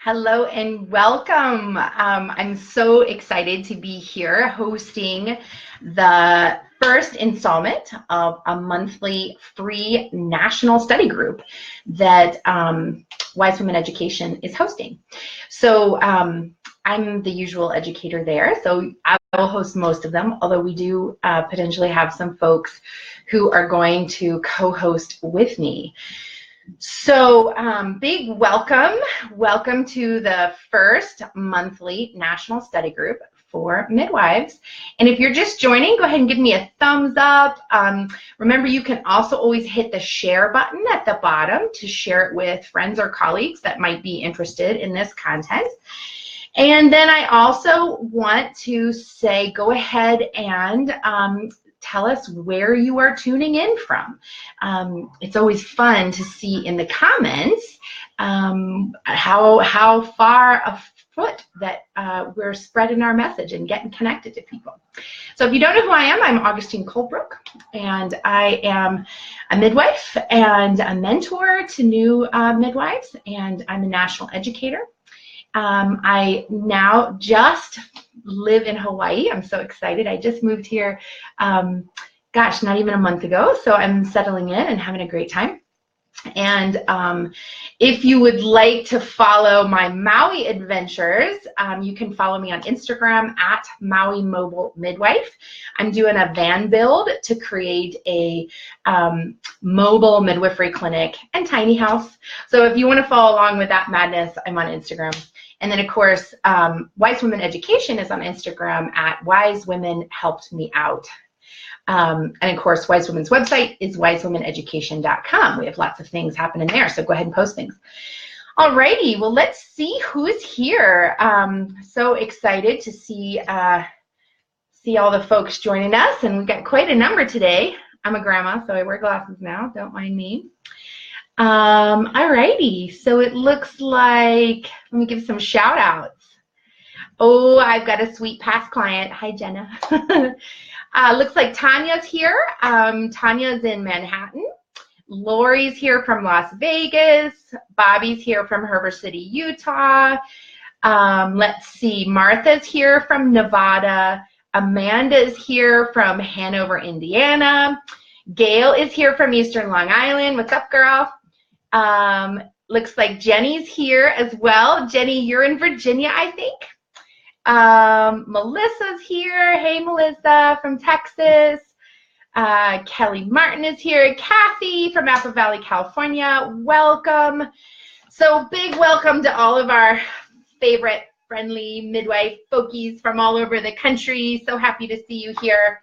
Hello and welcome. I'm so excited to be here hosting the first installment of a monthly free national study group that Wise Women Education is hosting. So I'm the usual educator there, so I will host most of them, although we do potentially have some folks who are going to co-host with me. So big welcome. Welcome to the first monthly national study group for midwives. And if you're just joining, go ahead and give me a thumbs up. Remember, you can also always hit the share button at the bottom to share it with friends or colleagues that might be interested in this content. And then I also want to say, go ahead and tell us where you are tuning in from. It's always fun to see in the comments how far afoot that we're spreading our message and getting connected to people. So if you don't know who I am, I'm Augustine Colebrook, and I am a midwife and a mentor to new midwives, and I'm a national educator. I now just live in Hawaii. I'm so excited. I just moved here, gosh, not even a month ago. So I'm settling in and having a great time. And if you would like to follow my Maui adventures, you can follow me on Instagram at Maui Mobile Midwife. I'm doing a van build to create a mobile midwifery clinic and tiny house. So if you want to follow along with that madness, I'm on Instagram. And then, of course, Wise Women Education is on Instagram at Wise Women Helped Me Out. And, of course, Wise Women's website is wisewomeneducation.com. We have lots of things happening there, so go ahead and post things. All righty, well, let's see who's here. So excited to see all the folks joining us, and we've got quite a number today. I'm a grandma, so I wear glasses now. Don't mind me. All righty, so it looks like, let me give some shout outs. Oh, I've got a sweet past client. Hi, Jenna. Looks like Tanya's here. Tanya's in Manhattan. Lori's here from Las Vegas. Bobby's here from Heber City, Utah. Let's see, Martha's here from Nevada. Amanda's here from Hanover, Indiana. Gail is here from Eastern Long Island. What's up, girl? Looks like Jenny's here as well. Jenny, you're in Virginia, I think. Melissa's here. Hey, Melissa from Texas. Kelly Martin is here. Cathy from Apple Valley, California. Welcome. So big welcome to all of our favorite friendly midwife folkies from all over the country. So happy to see you here.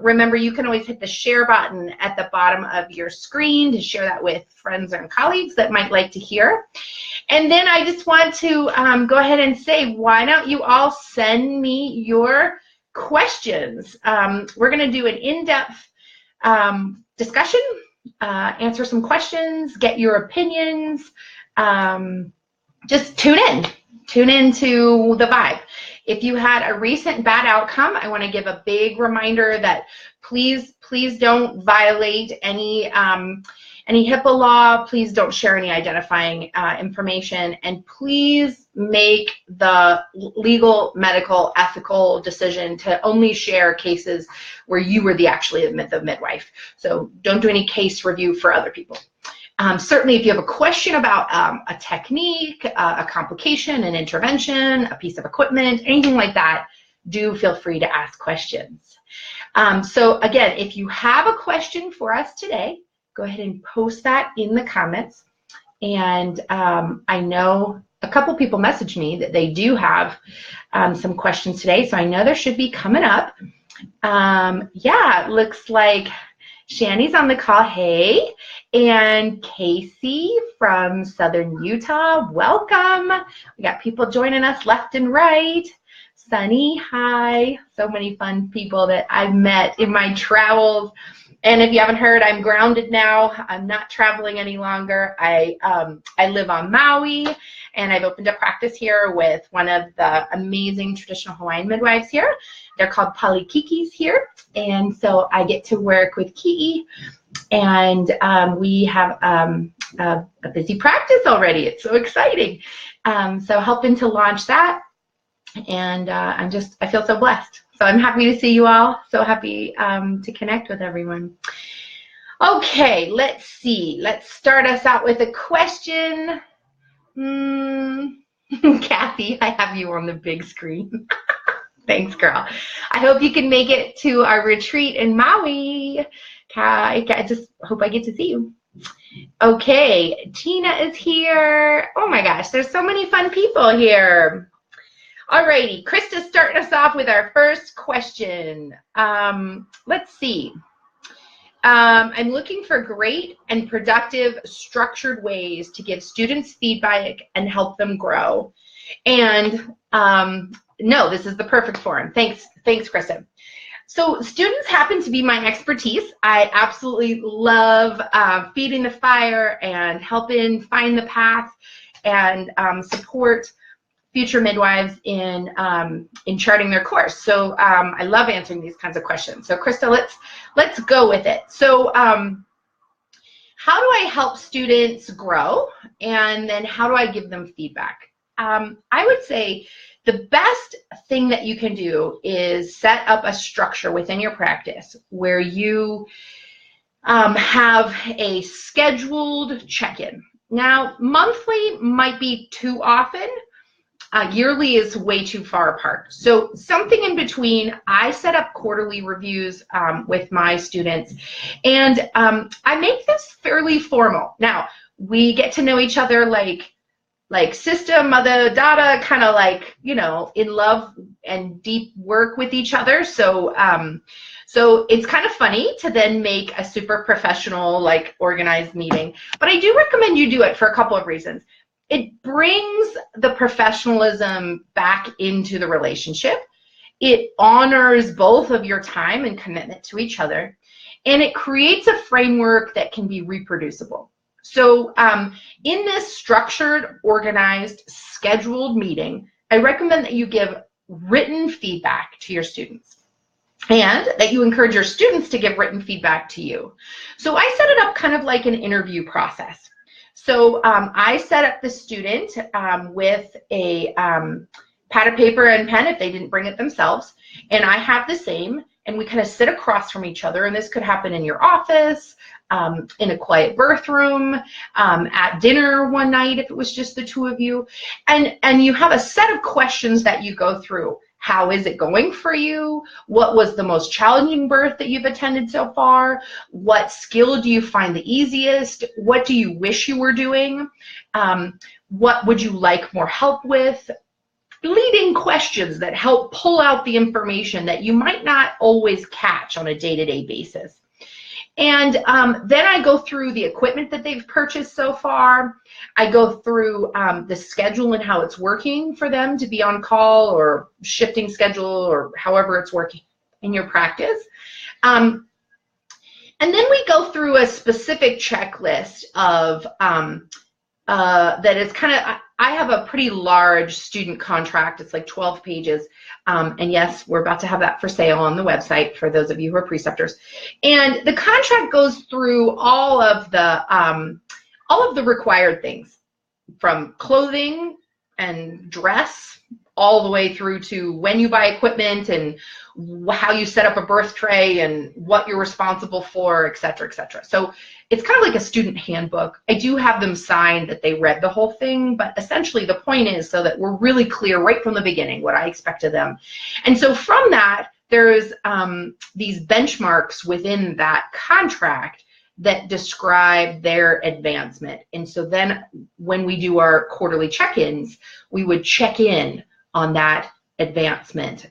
Remember, you can always hit the share button at the bottom of your screen to share that with friends and colleagues that might like to hear. And then I just want to go ahead and say, why don't you all send me your questions? We're going to do an in-depth discussion, answer some questions, get your opinions. Just tune in. Tune into the vibe. If you had a recent bad outcome, I want to give a big reminder that please don't violate any HIPAA law. Please don't share any identifying information, and please make the legal, medical, ethical decision to only share cases where you were actually the midwife. So don't do any case review for other people. Certainly, if you have a question about a technique, a complication, an intervention, a piece of equipment, anything like that, do feel free to ask questions. So again, if you have a question for us today, go ahead and post that in the comments. And I know a couple people messaged me that they do have some questions today, so I know there should be coming up. Yeah, it looks like Shani's on the call, hey, and Casey from Southern Utah, welcome. We got people joining us left and right. Sunny, hi. So many fun people that I've met in my travels. And if you haven't heard, I'm grounded now. I'm not traveling any longer. I live on Maui, and I've opened a practice here with one of the amazing traditional Hawaiian midwives here. They're called Palikikis here, and so I get to work with Ki'i, and we have a busy practice already. It's so exciting. So helping to launch that, and I feel so blessed. So I'm happy to see you all. So happy to connect with everyone. Okay, let's see. Let's start us out with a question. Cathy, I have you on the big screen. Thanks, girl. I hope you can make it to our retreat in Maui. I just hope I get to see you. Okay, Tina is here. Oh my gosh, there's so many fun people here. Alrighty, Krista's starting us off with our first question. Let's see. I'm looking for great and productive structured ways to give students feedback and help them grow. And no, this is the perfect forum. Thanks, Krista. So students happen to be my expertise. I absolutely love feeding the fire and helping find the path and support future midwives in charting their course. So I love answering these kinds of questions. So Krista, let's go with it. So how do I help students grow, and then how do I give them feedback? I would say the best thing that you can do is set up a structure within your practice where you have a scheduled check-in. Now, monthly might be too often. Yearly is way too far apart. So something in between. I set up quarterly reviews with my students, and I make this fairly formal. Now, we get to know each other like sister, mother, daughter, kind of like, you know, in love and deep work with each other. So so it's kind of funny to then make a super professional, like, organized meeting. But I do recommend you do it for a couple of reasons. It brings the professionalism back into the relationship. It honors both of your time and commitment to each other. And it creates a framework that can be reproducible. So in this structured, organized, scheduled meeting, I recommend that you give written feedback to your students, and that you encourage your students to give written feedback to you. So I set it up kind of like an interview process. So I set up the student with a pad of paper and pen if they didn't bring it themselves, and I have the same, and we kind of sit across from each other, and this could happen in your office, in a quiet birth room, at dinner one night if it was just the two of you, and you have a set of questions that you go through. How is it going for you? What was the most challenging birth that you've attended so far? What skill do you find the easiest? What do you wish you were doing? What would you like more help with? Leading questions that help pull out the information that you might not always catch on a day-to-day basis. And then I go through the equipment that they've purchased so far. I go through the schedule and how it's working for them to be on call or shifting schedule or however it's working in your practice. And then we go through a specific checklist of that is kind of, I have a pretty large student contract. It's like 12 pages. And yes, we're about to have that for sale on the website for those of you who are preceptors. And the contract goes through all of the required things, from clothing and dress all the way through to when you buy equipment and how you set up a birth tray and what you're responsible for, et cetera, et cetera. So it's kind of like a student handbook. I do have them sign that they read the whole thing, but essentially the point is so that we're really clear right from the beginning what I expect of them. And so from that, there's these benchmarks within that contract that describe their advancement. And so then when we do our quarterly check-ins, we would check in on that advancement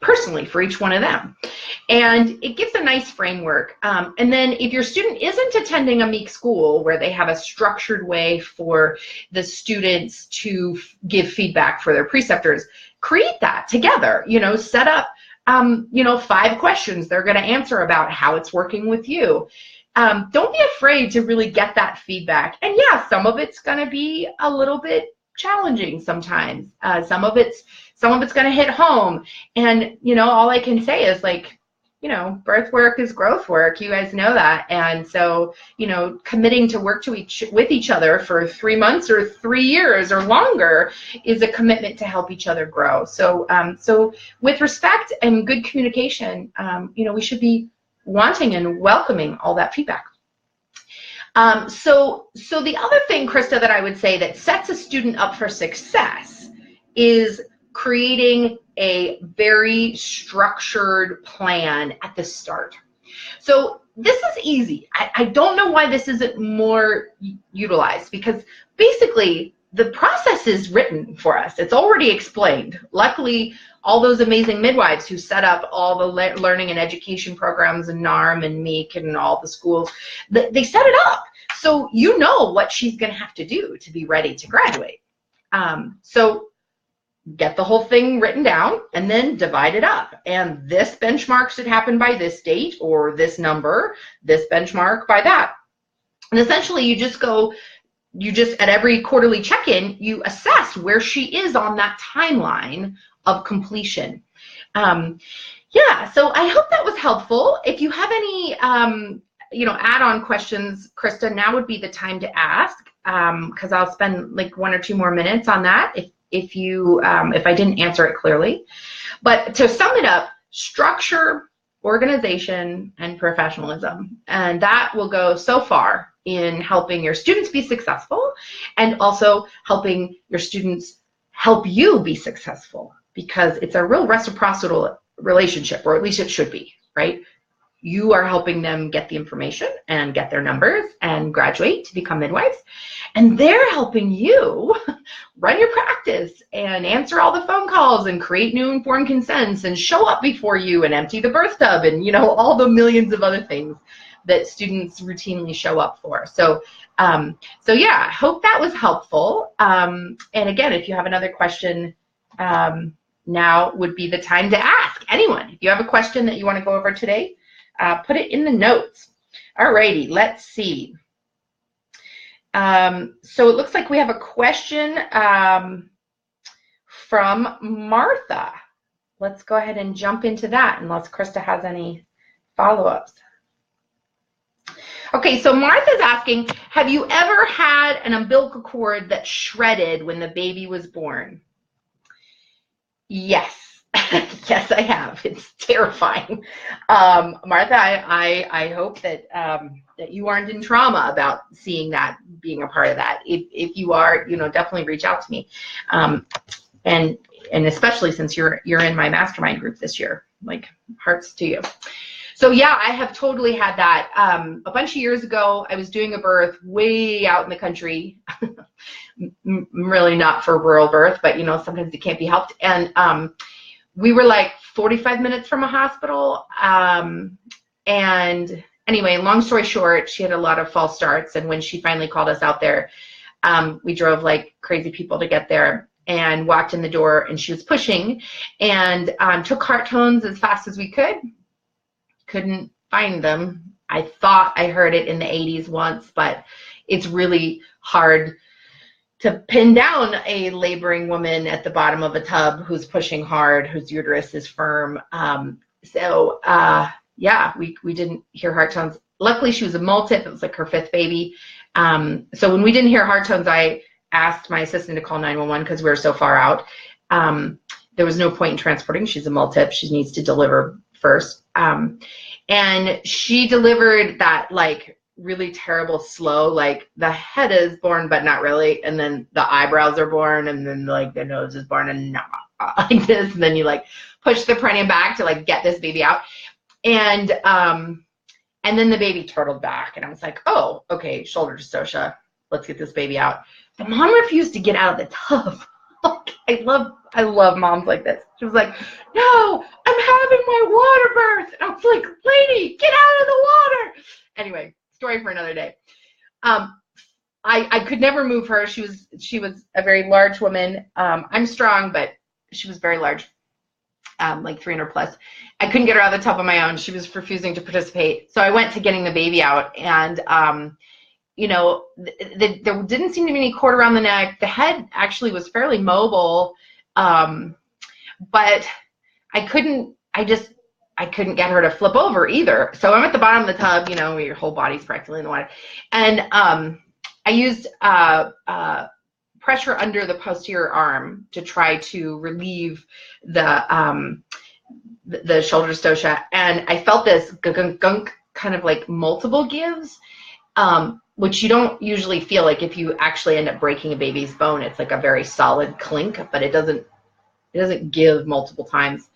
personally for each one of them. And it gives a nice framework. And then if your student isn't attending a MEEK school where they have a structured way for the students to give feedback for their preceptors, create that together, you know, set up, 5 questions they're going to answer about how it's working with you. Don't be afraid to really get that feedback. And yeah, some of it's going to be a little bit challenging sometimes. Some of it's going to hit home. And, you know, all I can say is, like, you know, birth work is growth work. You guys know that. And so, you know, committing to work with each other for 3 months or 3 years or longer is a commitment to help each other grow. So, so with respect and good communication, you know, we should be wanting and welcoming all that feedback. So the other thing, Krista, that I would say that sets a student up for success is creating a very structured plan at the start. So this is easy. I don't know why this isn't more utilized, because basically the process is written for us. It's already explained. Luckily, all those amazing midwives who set up all the learning and education programs in NARM and MEEK and all the schools, they set it up. So you know what she's going to have to do to be ready to graduate. So get the whole thing written down and then divide it up. And this benchmark should happen by this date, or this number, this benchmark by that. And essentially you just at every quarterly check-in, you assess where she is on that timeline of completion. Yeah, so I hope that was helpful. If you have any you know, add-on questions, Krista, now would be the time to ask, because I'll spend like 1 or 2 more minutes on that if I didn't answer it clearly. But to sum it up, structure, organization, and professionalism. And that will go so far in helping your students be successful, and also helping your students help you be successful, because it's a real reciprocal relationship, or at least it should be, right? You are helping them get the information and get their numbers and graduate to become midwives, and they're helping you run your practice and answer all the phone calls and create new informed consents and show up before you and empty the birth tub and, you know, all the millions of other things that students routinely show up for. So, so yeah, I hope that was helpful. And again, if you have another question, now would be the time to ask. Anyone, if you have a question that you want to go over today, put it in the notes. Alrighty, let's see. So it looks like we have a question from Martha. Let's go ahead and jump into that, unless Krista has any follow-ups. Okay, so Martha's asking, have you ever had an umbilical cord that shredded when the baby was born? Yes. Yes, I have. It's terrifying. Martha, I hope that that you aren't in trauma about seeing that, being a part of that. If you are, you know, definitely reach out to me. And especially since you're in my mastermind group this year, like, hearts to you. So yeah, I have totally had that. A bunch of years ago, I was doing a birth way out in the country. Really not for rural birth, but you know, sometimes it can't be helped. And we were like 45 minutes from a hospital. And anyway, long story short, she had a lot of false starts. And when she finally called us out there, we drove like crazy people to get there, and walked in the door, and she was pushing, and took heart tones as fast as we could. Couldn't find them. I thought I heard it in the 80s once, but it's really hard to pin down a laboring woman at the bottom of a tub who's pushing hard, whose uterus is firm. Yeah, we didn't hear heart tones. Luckily, she was a multip. It was like her 5th baby. So when we didn't hear heart tones, I asked my assistant to call 911 because we were so far out. There was no point in transporting. She's a multip. She needs to deliver first. And she delivered that like really terrible slow, like the head is born but not really, and then the eyebrows are born, and then like the nose is born, and not like this, and then you like push the perineum back to like get this baby out, and then the baby turtled back, and I was like, oh, okay, shoulder dystocia, let's get this baby out. The mom refused to get out of the tub. I love moms like this. She was like, no, I'm having my water birth. And I was like, lady, get out of the water. Anyway, story for another day. I could never move her. She was a very large woman. I'm strong, but she was very large, like 300 plus. I couldn't get her out of the tub on my own. She was refusing to participate. So I went to getting the baby out, and you know, there didn't seem to be any cord around the neck. The head actually was fairly mobile, but I couldn't get her to flip over either. So I'm at the bottom of the tub, you know, where your whole body's practically in the water. And I used pressure under the posterior arm to try to relieve the shoulder dystocia. And I felt this gunk kind of like multiple gives, which you don't usually feel. Like if you actually end up breaking a baby's bone, it's like a very solid clink, but it doesn't give multiple times.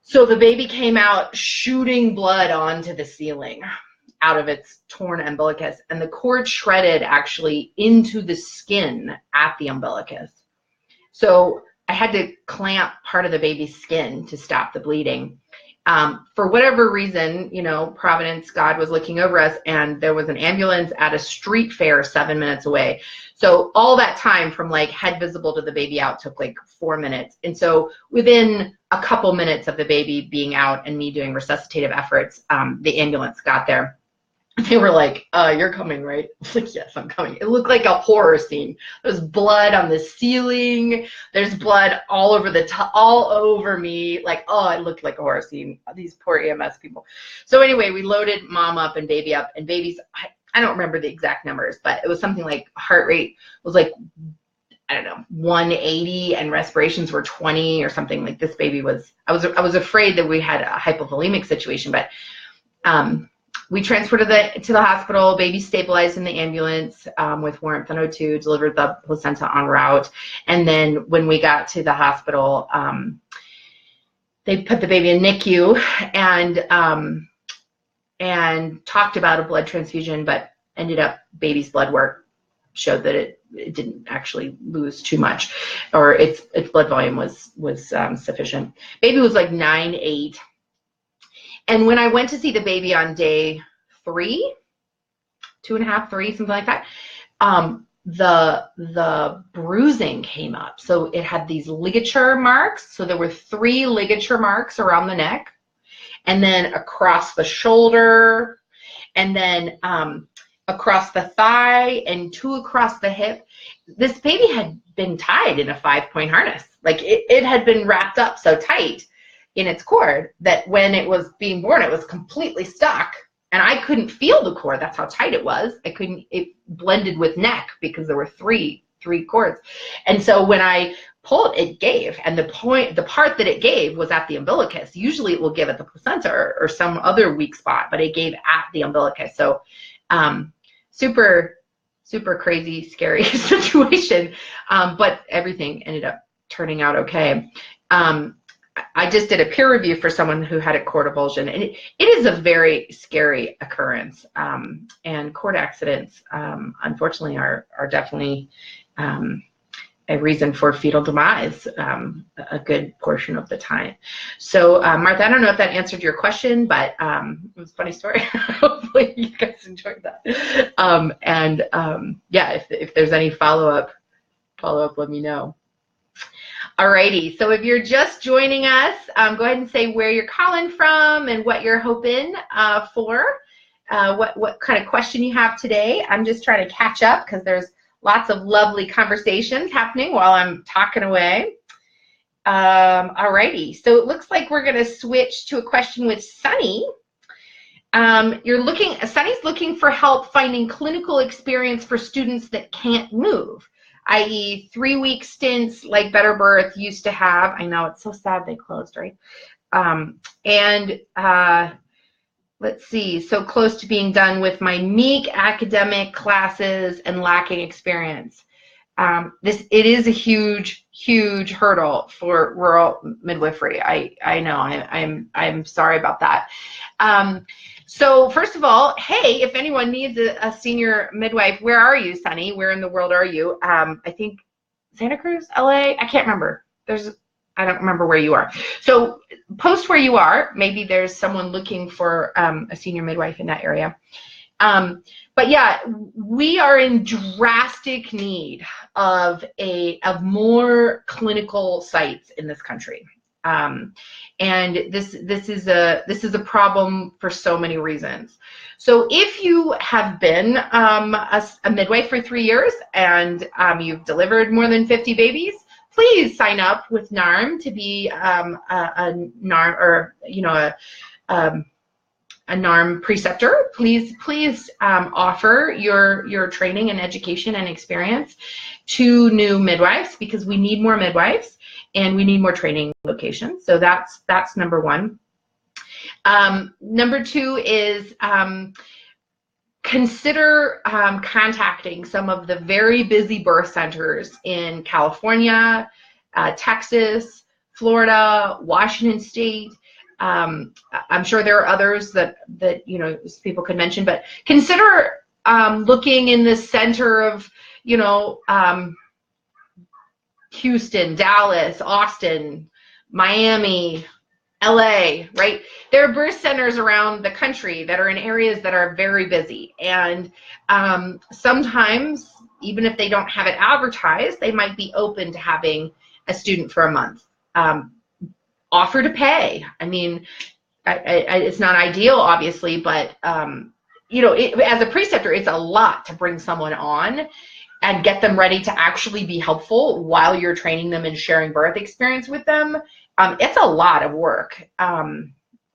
So the baby came out shooting blood onto the ceiling out of its torn umbilicus, and the cord shredded actually into the skin at the umbilicus. So I had to clamp part of the baby's skin to stop the bleeding. For whatever reason, you know, Providence, God was looking over us, and there was an ambulance at a street fair 7 minutes away. So all that time from like head visible to the baby out took like 4 minutes. And so within a couple minutes of the baby being out and me doing resuscitative efforts, the ambulance got there. They were like, you're coming, right? I was like, yes, I'm coming. It looked like a horror scene. There's blood on the ceiling. There's blood all over all over me. Like, oh, it looked like a horror scene. These poor EMS people. So anyway, we loaded mom up and baby's, I don't remember the exact numbers, but it was something like heart rate was like, I don't know, 180, and respirations were 20 or something. Like this baby was, I was afraid that we had a hypovolemic situation, but we transported to the hospital. Baby stabilized in the ambulance with warmth and O2, delivered the placenta en route. And then when we got to the hospital, they put the baby in NICU and talked about a blood transfusion, but ended up baby's blood work showed that it didn't actually lose too much, or its blood volume was sufficient. Baby was like 9'8". And when I went to see the baby on day 3, 2.5, 3, something like that, the bruising came up. So it had these ligature marks. So there were 3 ligature marks around the neck, and then across the shoulder, and then across the thigh, and 2 across the hip. This baby had been tied in a 5-point harness. Like it had been wrapped up so tight in its cord that when it was being born, it was completely stuck, and I couldn't feel the cord. That's how tight it was. It blended with neck because there were three cords. And so when I pulled, it gave, and the part that it gave was at the umbilicus. Usually it will give at the placenta or some other weak spot, but it gave at the umbilicus. So super crazy, scary situation, but everything ended up turning out okay. I just did a peer review for someone who had a cord avulsion, and it is a very scary occurrence. And cord accidents, unfortunately, are definitely a reason for fetal demise a good portion of the time. So, Martha, I don't know if that answered your question, but it was a funny story. Hopefully you guys enjoyed that. Yeah, if there's any follow-up, let me know. Alrighty, so if you're just joining us, go ahead and say where you're calling from and what you're hoping for, what kind of question you have today. I'm just trying to catch up because there's lots of lovely conversations happening while I'm talking away. Alrighty, so it looks like we're going to switch to a question with Sunny. Sunny's looking for help finding clinical experience for students that can't move, i.e. 3-week stints like Better Birth used to have. I know, it's so sad they closed, right? Let's see, so close to being done with my meek academic classes and lacking experience. It is a huge hurdle for rural midwifery. I know, I'm sorry about that. So first of all, hey, if anyone needs a senior midwife, where are you, Sunny? Where in the world are you? I think Santa Cruz, LA? I can't remember. I don't remember where you are. So post where you are. Maybe there's someone looking for a senior midwife in that area. But yeah, we are in drastic need of more clinical sites in this country. And this is a problem for so many reasons. So if you have been a midwife for 3 years and you've delivered more than 50 babies, please sign up with NARM to be a NARM, or a NARM preceptor. Please offer your training and education and experience to new midwives, because we need more midwives and we need more training locations. So that's number one. Number two is consider contacting some of the very busy birth centers in California, Texas, Florida, Washington State. I'm sure there are others that people could mention, but consider looking in the center of Houston, Dallas, Austin, Miami, LA, right? There are birth centers around the country that are in areas that are very busy, and sometimes, even if they don't have it advertised, they might be open to having a student for a month. Offer to pay. I mean, it's not ideal, obviously, but as a preceptor, it's a lot to bring someone on and get them ready to actually be helpful while you're training them and sharing birth experience with them. It's a lot of work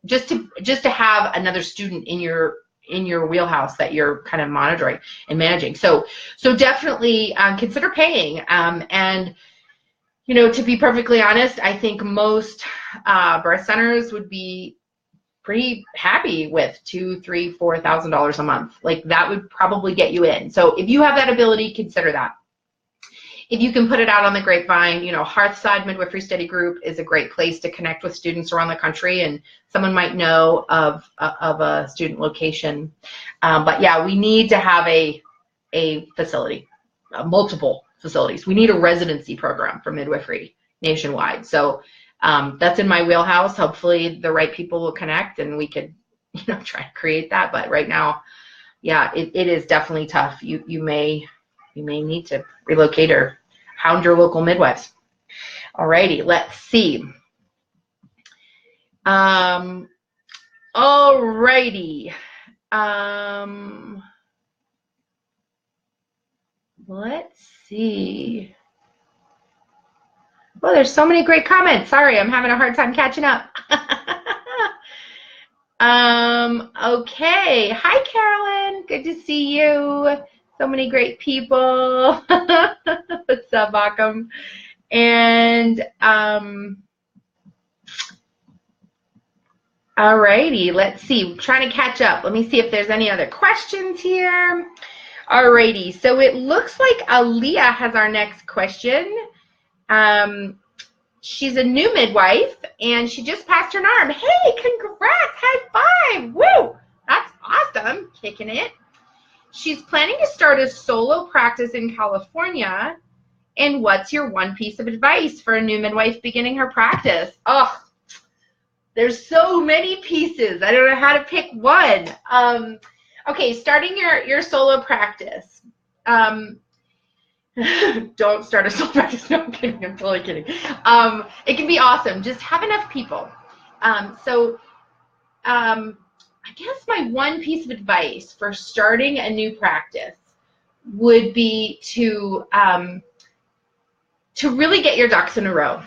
just to have another student in your wheelhouse that you're kind of monitoring and managing. So definitely consider paying. And to be perfectly honest, I think most birth centers would be pretty happy with $2,000, $3,000, $4,000 a month. Like, that would probably get you in. So if you have that ability, consider that. If you can put it out on the grapevine, Hearthside Midwifery Study Group is a great place to connect with students around the country, and someone might know of a student location. But yeah, we need to have a facility, multiple facilities. We need a residency program for midwifery nationwide. So that's in my wheelhouse. Hopefully the right people will connect and we could try to create that. But right now, yeah, it is definitely tough. You may need to relocate or hound your local midwives. Alrighty, let's see. Alrighty. Let's see. Well, there's so many great comments. Sorry, I'm having a hard time catching up. Okay. Hi, Carolyn. Good to see you. So many great people. What's up, Akam? And alrighty, let's see. I'm trying to catch up. Let me see if there's any other questions here. Alrighty, so it looks like Aaliyah has our next question. She's a new midwife and she just passed her NARM. Hey, congrats, high five, woo, that's awesome, kicking it. She's planning to start a solo practice in California, and what's your one piece of advice for a new midwife beginning her practice? Oh, there's so many pieces, I don't know how to pick one. Okay, starting your solo practice. Don't start a solo practice. No, I'm kidding. I'm totally kidding. It can be awesome. Just have enough people. I guess my one piece of advice for starting a new practice would be to really get your ducks in a row.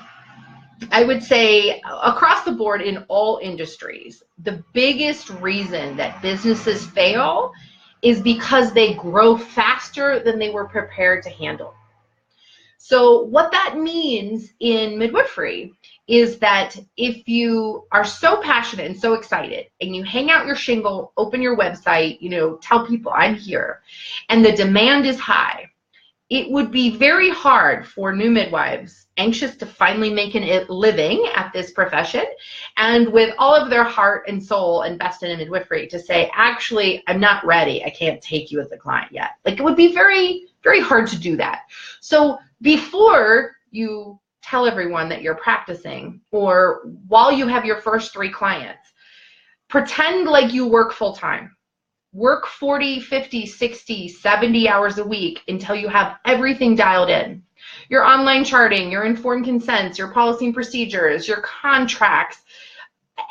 I would say across the board in all industries, the biggest reason that businesses fail is because they grow faster than they were prepared to handle. So what that means in midwifery is that if you are so passionate and so excited and you hang out your shingle, open your website, tell people I'm here, and the demand is high, it would be very hard for new midwives anxious to finally make a living at this profession and with all of their heart and soul invested in midwifery to say, actually, I'm not ready. I can't take you as a client yet. Like, it would be very, very hard to do that. So before you tell everyone that you're practicing, or while you have your first 3 clients, pretend like you work full-time. Work 40, 50, 60, 70 hours a week until you have everything dialed in. Your online charting, your informed consents, your policy and procedures, your contracts,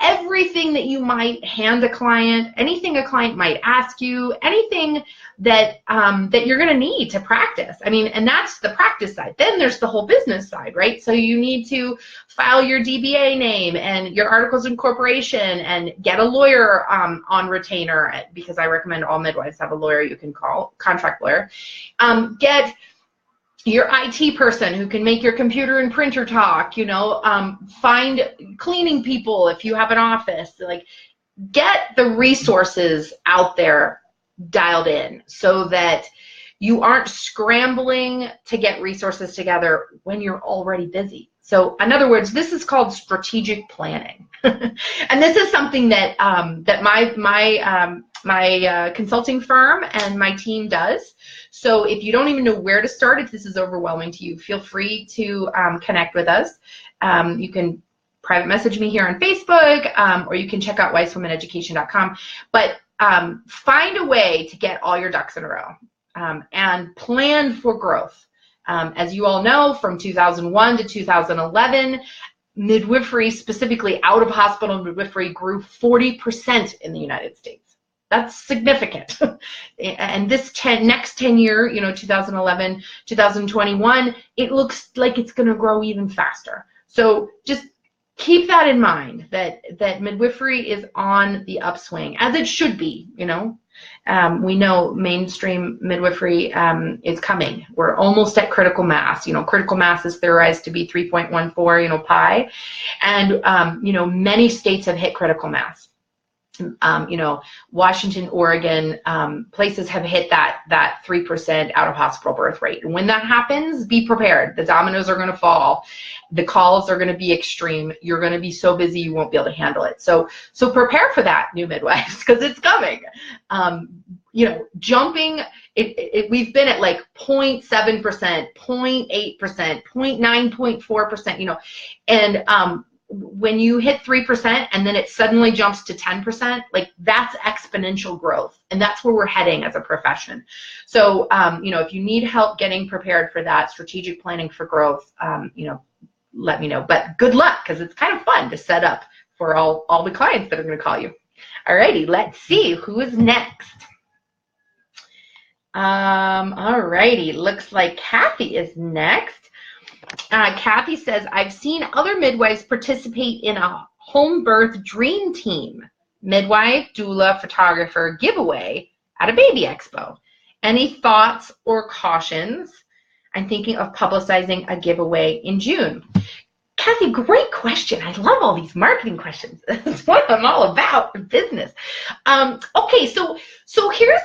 everything that you might hand a client, anything a client might ask you, anything that that you're going to need to practice. I mean, and that's the practice side. Then there's the whole business side, right? So you need to file your DBA name and your articles of incorporation and get a lawyer on retainer, because I recommend all midwives have a lawyer you can call, contract lawyer. Get your IT person who can make your computer and printer talk, you know, find cleaning people if you have an office, like get the resources out there dialed in so that you aren't scrambling to get resources together when you're already busy. So in other words, this is called strategic planning. And this is something that that my consulting firm and my team does. So if you don't even know where to start, if this is overwhelming to you, feel free to connect with us. You can private message me here on Facebook, or you can check out wisewomaneducation.com. But find a way to get all your ducks in a row and plan for growth. As you all know, from 2001 to 2011, midwifery, specifically out-of-hospital midwifery, grew 40% in the United States. That's significant. And this next 10 year, you know, 2011, 2021, it looks like it's going to grow even faster. So just keep that in mind, that midwifery is on the upswing, as it should be, you know. We know mainstream midwifery is coming. We're almost at critical mass. You know, critical mass is theorized to be 3.14, you know, pi. And, you know, many states have hit critical mass. You know, Washington, Oregon, places have hit that 3% out-of-hospital birth rate. And when that happens, be prepared. The dominoes are going to fall. The calls are going to be extreme. You're going to be so busy you won't be able to handle it. So prepare for that, new midwives, because it's coming. You know, jumping. We've been at like 0.7%, 0.8%, 0.9.4%. You know, and when you hit 3% and then it suddenly jumps to 10%, like that's exponential growth, and that's where we're heading as a profession. So, you know, if you need help getting prepared for that, strategic planning for growth, you know, let me know. But good luck, because it's kind of fun to set up for all the clients that are going to call you. Alrighty, let's see who is next. Alrighty, looks like Cathy is next. Cathy says, I've seen other midwives participate in a home birth dream team, midwife, doula, photographer giveaway at a baby expo. Any thoughts or cautions? I'm thinking of publicizing a giveaway in June. Cathy, great question. I love all these marketing questions. That's what I'm all about in business. Okay, so here's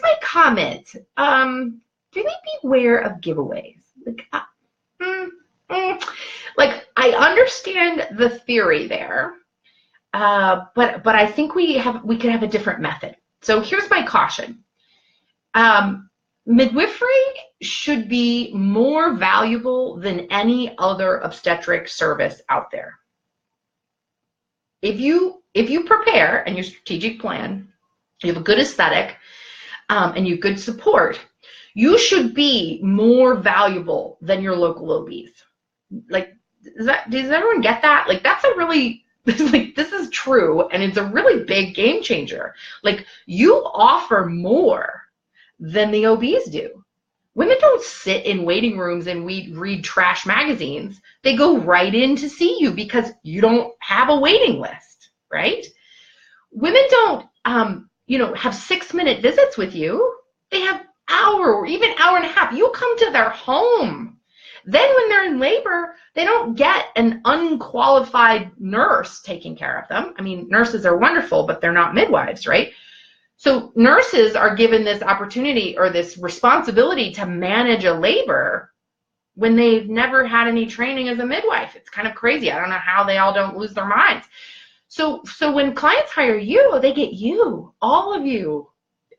my comment. Really beware of giveaways. Like, I understand the theory there, but I think we could have a different method. So here's my caution. Midwifery should be more valuable than any other obstetric service out there. If you prepare and your strategic plan, you have a good aesthetic, and you have good support, you should be more valuable than your local OBs. Like, does everyone get that? Like, that's a really, like, this is true, and it's a really big game changer. Like, you offer more than the OBs do. Women don't sit in waiting rooms and read trash magazines. They go right in to see you because you don't have a waiting list, right? Women don't, you know, have 6-minute visits with you. They have hour or even hour and a half. You come to their home. Then when they're in labor, they don't get an unqualified nurse taking care of them. I mean, nurses are wonderful, but they're not midwives, right? So nurses are given this opportunity or this responsibility to manage a labor when they've never had any training as a midwife. It's kind of crazy. I don't know how they all don't lose their minds. So when clients hire you, they get you, all of you,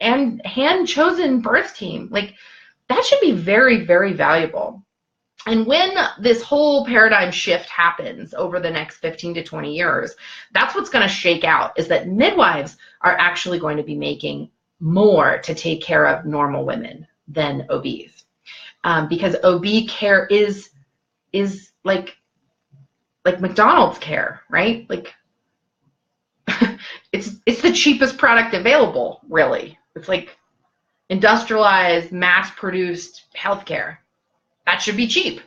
and hand-chosen birth team. Like, that should be very, very valuable. And when this whole paradigm shift happens over the next 15 to 20 years, that's what's going to shake out, is that midwives are actually going to be making more to take care of normal women than OBs. because OB care is like McDonald's care, right? Like it's the cheapest product available, really. It's like industrialized, mass-produced healthcare. That should be cheap.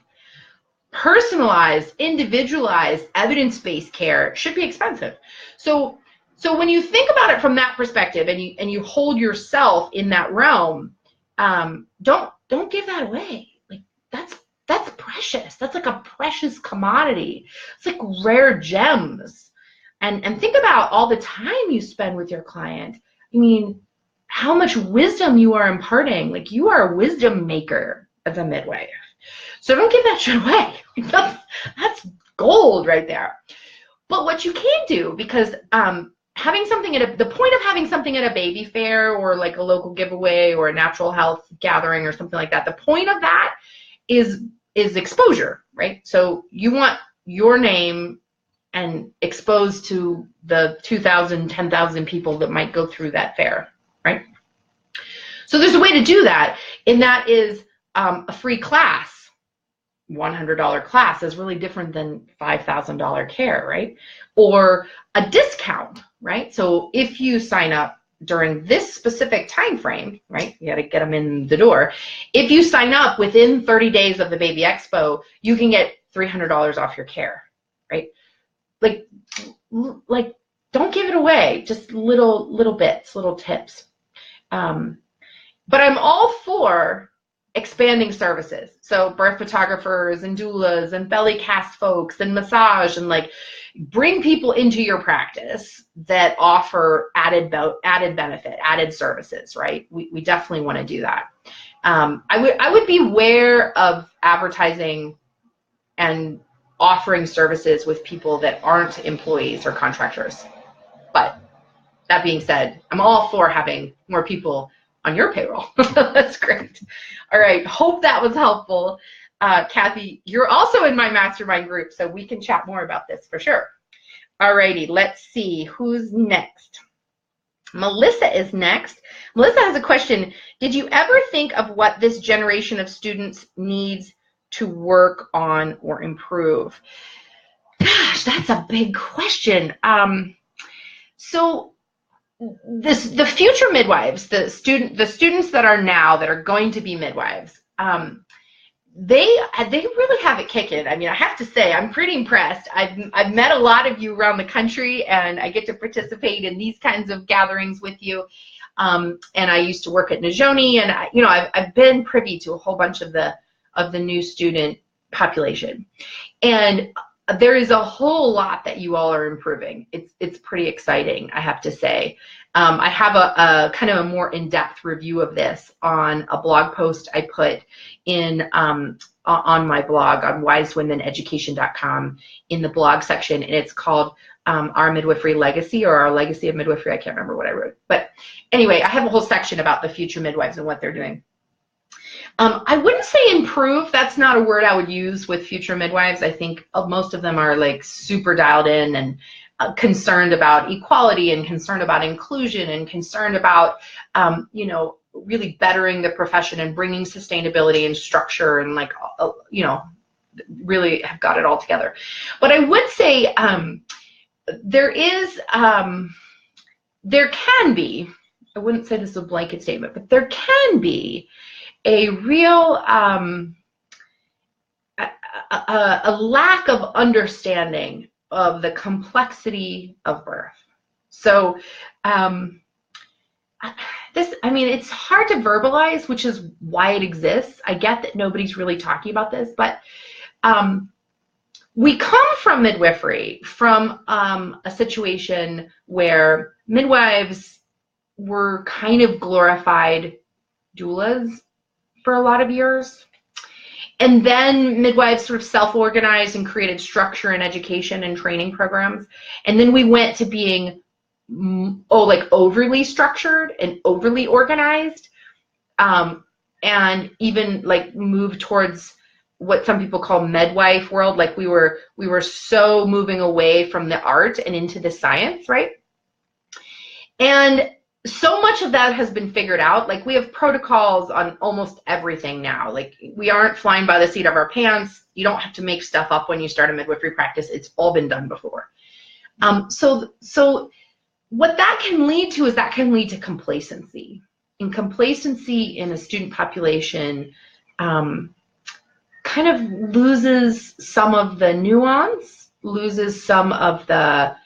Personalized, individualized, evidence-based care should be expensive. So when you think about it from that perspective, and you hold yourself in that realm, don't give that away. Like that's precious. That's like a precious commodity. It's like rare gems. And think about all the time you spend with your client. I mean, how much wisdom you are imparting. Like, you are a wisdom maker as a midwife. So don't give that shit away. That's gold right there. But what you can do, because having something the point of having something at a baby fair or like a local giveaway or a natural health gathering or something like that, the point of that is exposure, right? So you want your name and exposed to the 2,000, 10,000 people that might go through that fair, right? So there's a way to do that, and that is a free class. $100 class is really different than $5,000 care, right? Or a discount, right? So if you sign up during this specific time frame, right, you got to get them in the door. If you sign up within 30 days of the Baby Expo, you can get $300 off your care, right? Like don't give it away. Just little bits, little tips. But I'm all for expanding services. So birth photographers and doulas and belly cast folks and massage, and like bring people into your practice that offer added benefit, added services, right? We definitely want to do that. I would be aware of advertising and offering services with people that aren't employees or contractors. But that being said, I'm all for having more people on your payroll. That's great. All right, hope that was helpful. Cathy, you're also in my mastermind group, so we can chat more about this for sure. All righty, let's see who's next. Melissa is next. Melissa has a question. Did you ever think of what this generation of students needs to work on or improve? Gosh, that's a big question. So the future midwives, the students that are now that are going to be midwives, they really have it kicking. I mean, I have to say, I'm pretty impressed. I've met a lot of you around the country, and I get to participate in these kinds of gatherings with you. And I used to work at Najoni, and I've been privy to a whole bunch of the new student population, and there is a whole lot that you all are improving. It's pretty exciting, I have to say. I have a kind of a more in-depth review of this on a blog post I put in on my blog on wisewomeneducation.com in the blog section, and it's called Our Midwifery Legacy, or Our Legacy of Midwifery. I can't remember what I wrote, but anyway, I have a whole section about the future midwives and what they're doing. I wouldn't say improve. That's not a word I would use with future midwives. I think most of them are like super dialed in and concerned about equality and concerned about inclusion and concerned about, really bettering the profession and bringing sustainability and structure and really have got it all together. But I would say there can be, I wouldn't say this is a blanket statement, but there can be a real a lack of understanding of the complexity of birth. So it's hard to verbalize, which is why it exists. I get that nobody's really talking about this, but we come from midwifery from a situation where midwives were kind of glorified doulas for a lot of years. And then midwives sort of self-organized and created structure and education and training programs. And then we went to being overly structured and overly organized, and even like moved towards what some people call midwife world. Like we were so moving away from the art and into the science, right? And so much of that has been figured out. Like, we have protocols on almost everything now. Like, we aren't flying by the seat of our pants. You don't have to make stuff up when you start a midwifery practice. It's all been done before. So what that can lead to is that can lead to complacency. And complacency in a student population kind of loses some of the nuance, loses some of the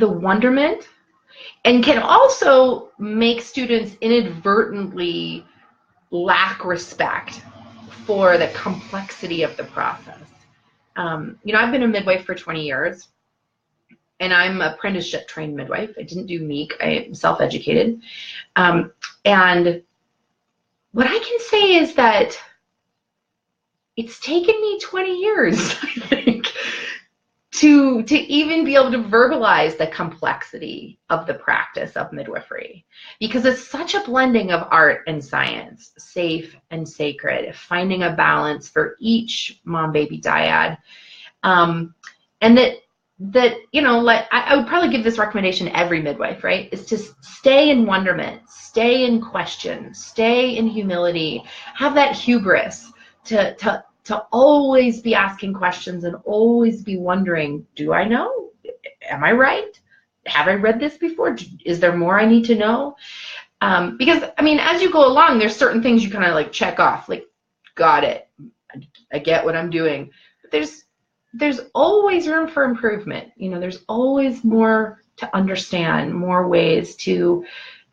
wonderment, and can also make students inadvertently lack respect for the complexity of the process. You know, I've been a midwife for 20 years, and I'm an apprenticeship trained midwife. I didn't do MEEK, I'm self-educated. And what I can say is that it's taken me 20 years, I think, to even be able to verbalize the complexity of the practice of midwifery, because it's such a blending of art and science, safe and sacred, finding a balance for each mom-baby dyad. And that you know, like, I would probably give this recommendation to every midwife, right, is to stay in wonderment, stay in question, stay in humility, have that hubris to always be asking questions and always be wondering, do I know? Am I right? Have I read this before? Is there more I need to know? Because, I mean, as you go along, there's certain things you kind of like check off, like, got it, I get what I'm doing. But there's always room for improvement. You know, there's always more to understand, more ways to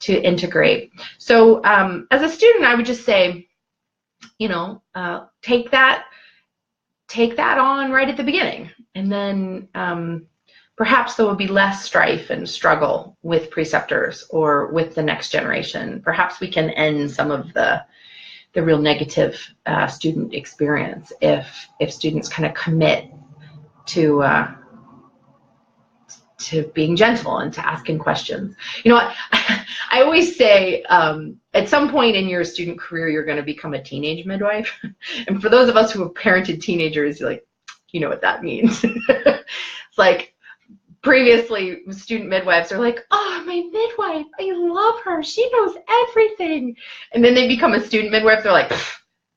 integrate. So as a student, I would just say, you know, take that on right at the beginning, and then perhaps there will be less strife and struggle with preceptors or with the next generation. Perhaps we can end some of the real negative student experience if students kind of commit to being gentle and to asking questions. You know what? I always say at some point in your student career, you're going to become a teenage midwife. And for those of us who have parented teenagers, you're like, you know what that means. It's like, previously, student midwives are like, oh, my midwife, I love her. She knows everything. And then they become a student midwife. They're like,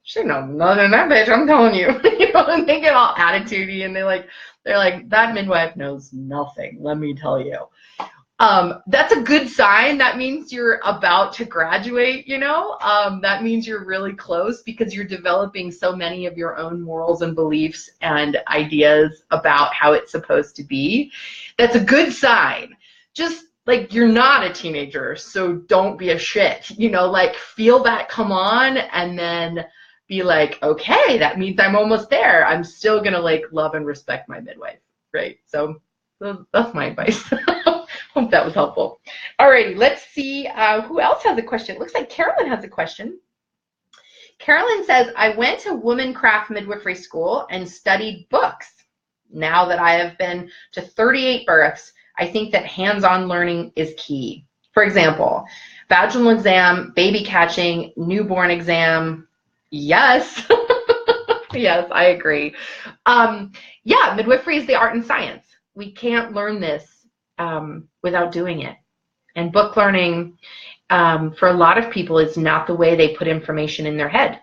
she knows nothing, that bitch, I'm telling you. You know, and they get all attitudey, and they're like, that midwife knows nothing, let me tell you. That's a good sign. That means you're about to graduate, you know. That means you're really close, because you're developing so many of your own morals and beliefs and ideas about how it's supposed to be. That's a good sign. Just like, you're not a teenager, so don't be a shit, you know, like, feel that come on, and then be like, okay, that means I'm almost there. I'm still gonna like love and respect my midwife, right? So that's my advice. Hope that was helpful. Alrighty, let's see who else has a question. It looks like Carolyn has a question. Carolyn says, I went to Womancraft Midwifery School and studied books. Now that I have been to 38 births, I think that hands-on learning is key. For example, vaginal exam, baby catching, newborn exam. Yes. Yes, I agree. Yeah, midwifery is the art and science. We can't learn this without doing it. And book learning, for a lot of people, is not the way they put information in their head.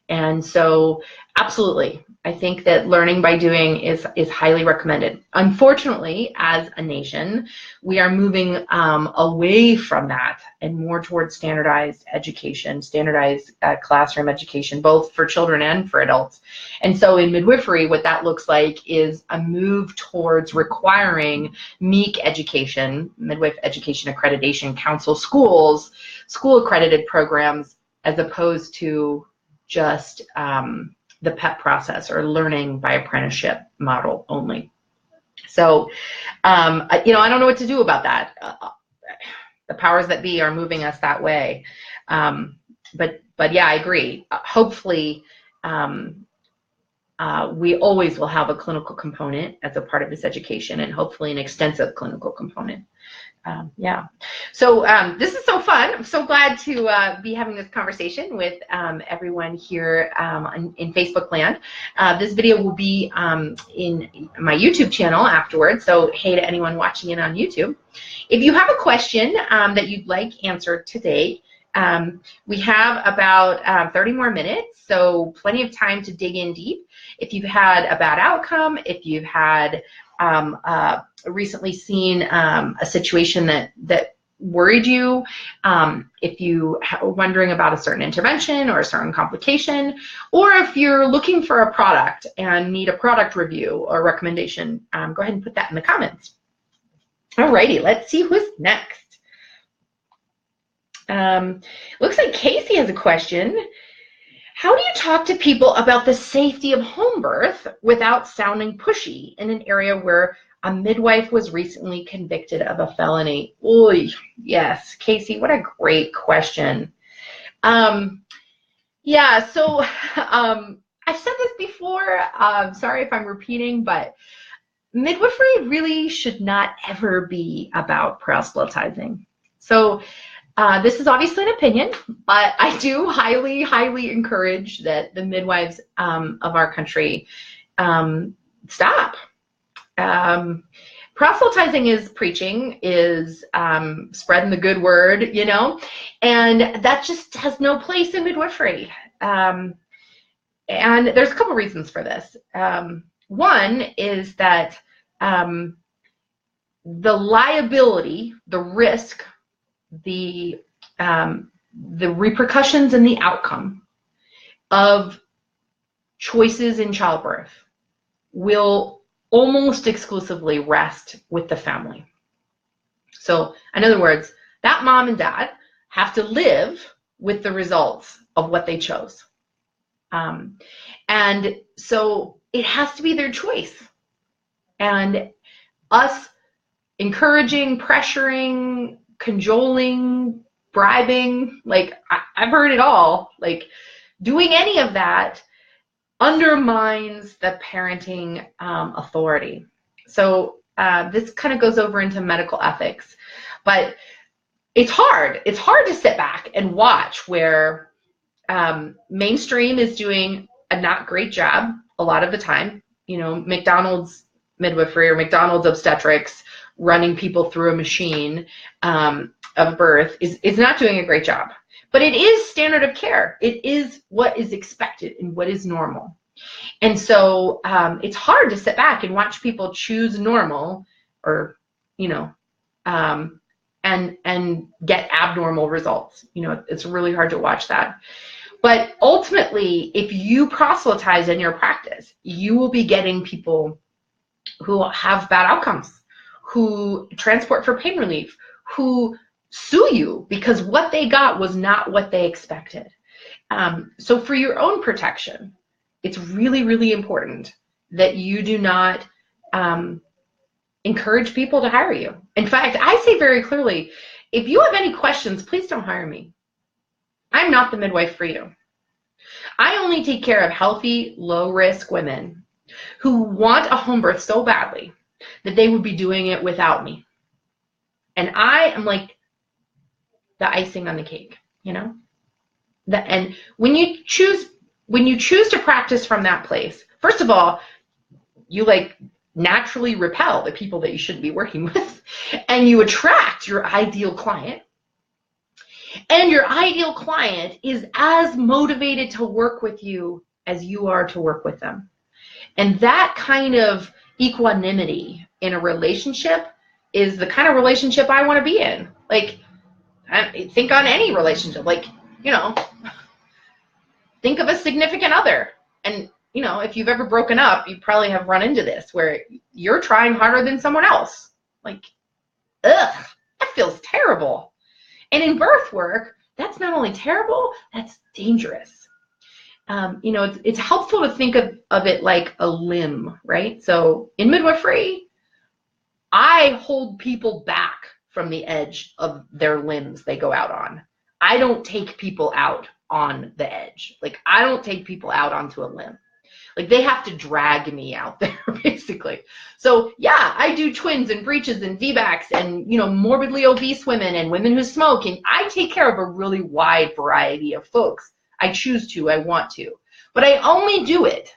And so, absolutely, I think that learning by doing is highly recommended. Unfortunately, as a nation, we are moving away from that and more towards standardized education, standardized classroom education, both for children and for adults. And so in midwifery, what that looks like is a move towards requiring MEEK education, Midwife Education Accreditation Council schools, school accredited programs, as opposed to just the PEP process, or learning by apprenticeship model only. So, you know, I don't know what to do about that. The powers that be are moving us that way. But yeah, I agree. Hopefully, we always will have a clinical component as a part of this education, and hopefully an extensive clinical component. Yeah. So this is so fun. I'm so glad to be having this conversation with everyone here in Facebook land. This video will be in my YouTube channel afterwards. So hey to anyone watching it on YouTube. If you have a question that you'd like answered today, we have about 30 more minutes, so plenty of time to dig in deep. If you've had a bad outcome, if you've had recently seen a situation that worried you, if you are wondering about a certain intervention or a certain complication, or if you're looking for a product and need a product review or recommendation, go ahead and put that in the comments. Alrighty, let's see who's next. Looks like Casey has a question. How do you talk to people about the safety of home birth without sounding pushy in an area where a midwife was recently convicted of a felony? Oy, yes, Casey, what a great question. Yeah, so I've said this before. Sorry if I'm repeating, but midwifery really should not ever be about proselytizing. So this is obviously an opinion, but I do highly, highly encourage that the midwives of our country stop. Proselytizing is preaching, is spreading the good word, you know, and that just has no place in midwifery. And there's a couple reasons for this. One is that the liability, the risk, the repercussions and the outcome of choices in childbirth will almost exclusively rest with the family. So in other words, that mom and dad have to live with the results of what they chose. And so it has to be their choice. And us encouraging, pressuring, cajoling, bribing, like I've heard it all, like doing any of that undermines the parenting authority. So this kind of goes over into medical ethics, but it's hard to sit back and watch where mainstream is doing a not great job a lot of the time. You know, McDonald's midwifery or McDonald's obstetrics running people through a machine of birth is not doing a great job. But it is standard of care. It is what is expected and what is normal. And so it's hard to sit back and watch people choose normal or, you know, and get abnormal results. You know, it's really hard to watch that. But ultimately, if you proselytize in your practice, you will be getting people who have bad outcomes, who transport for pain relief, who sue you because what they got was not what they expected. So for your own protection, it's really, really important that you do not encourage people to hire you. In fact, I say very clearly, if you have any questions, please don't hire me. I'm not the midwife for you. I only take care of healthy, low-risk women who want a home birth so badly that they would be doing it without me. And I am like the icing on the cake, you know? And when you choose to practice from that place, first of all, you like naturally repel the people that you shouldn't be working with, and you attract your ideal client. And your ideal client is as motivated to work with you as you are to work with them. And that kind of equanimity in a relationship is the kind of relationship I want to be in. Like, think on any relationship, like, you know, think of a significant other. And, you know, if you've ever broken up, you probably have run into this where you're trying harder than someone else. Like, ugh, that feels terrible. And in birth work, that's not only terrible, that's dangerous. You know, it's helpful to think of it like a limb, right? So in midwifery, I hold people back from the edge of their limbs they go out on. I don't take people out on the edge. Like, I don't take people out onto a limb. Like they have to drag me out there basically. So yeah, I do twins and breeches and VBACs and, you know, morbidly obese women and women who smoke, and I take care of a really wide variety of folks. I choose to, I want to, but I only do it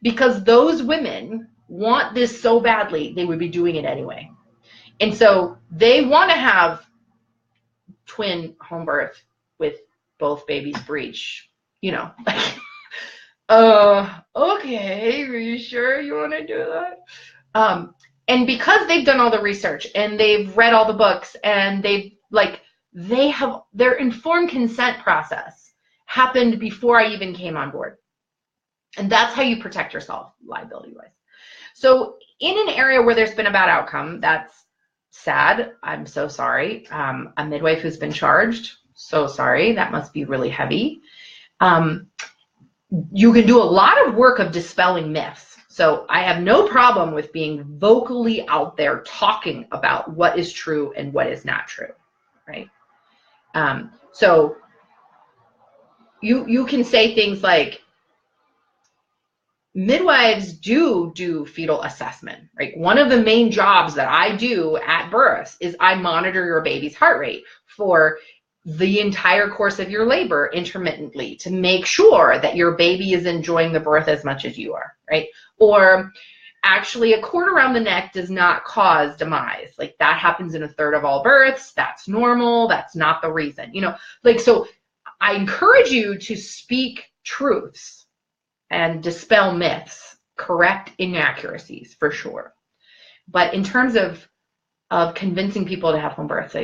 because those women want this so badly, they would be doing it anyway. And so they want to have twin home birth with both babies breech, you know, like, okay, are you sure you want to do that? And because they've done all the research and they've read all the books and they have their informed consent process happened before I even came on board. And that's how you protect yourself liability-wise. So in an area where there's been a bad outcome, that's sad. I'm so sorry. A midwife who's been charged, so sorry. That must be really heavy. You can do a lot of work of dispelling myths. So I have no problem with being vocally out there talking about what is true and what is not true, right? So you can say things like, midwives do fetal assessment, right? One of the main jobs that I do at birth is I monitor your baby's heart rate for the entire course of your labor intermittently to make sure that your baby is enjoying the birth as much as you are, right? Or actually a cord around the neck does not cause demise. Like that happens in 1/3 of all births. That's normal. That's not the reason, you know, like, so I encourage you to speak truths and dispel myths, correct inaccuracies for sure. But in terms of convincing people to have home births,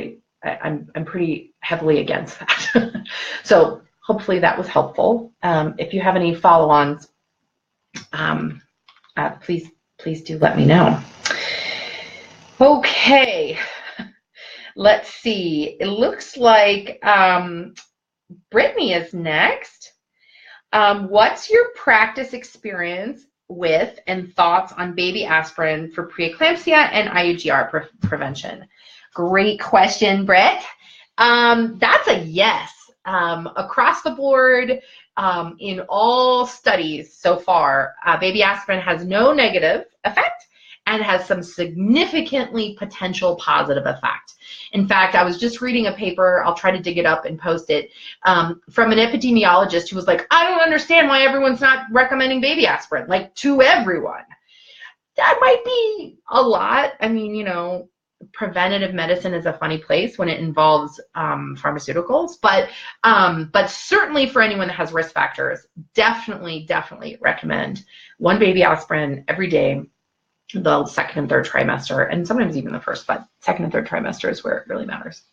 I'm pretty heavily against that. So hopefully that was helpful. If you have any follow-ons, please do let me know. Okay, let's see. It looks like Brittany is next. What's your practice experience with and thoughts on baby aspirin for preeclampsia and IUGR prevention? Great question, Britt. That's a yes. Across the board, in all studies so far, baby aspirin has no negative effect and has some significantly potential positive effect. In fact, I was just reading a paper, I'll try to dig it up and post it, from an epidemiologist who was like, I don't understand why everyone's not recommending baby aspirin, like to everyone. That might be a lot. I mean, you know, preventative medicine is a funny place when it involves pharmaceuticals, but certainly for anyone that has risk factors, definitely recommend one baby aspirin every day, the second and third trimester, and sometimes even the first, but second and third trimester is where it really matters.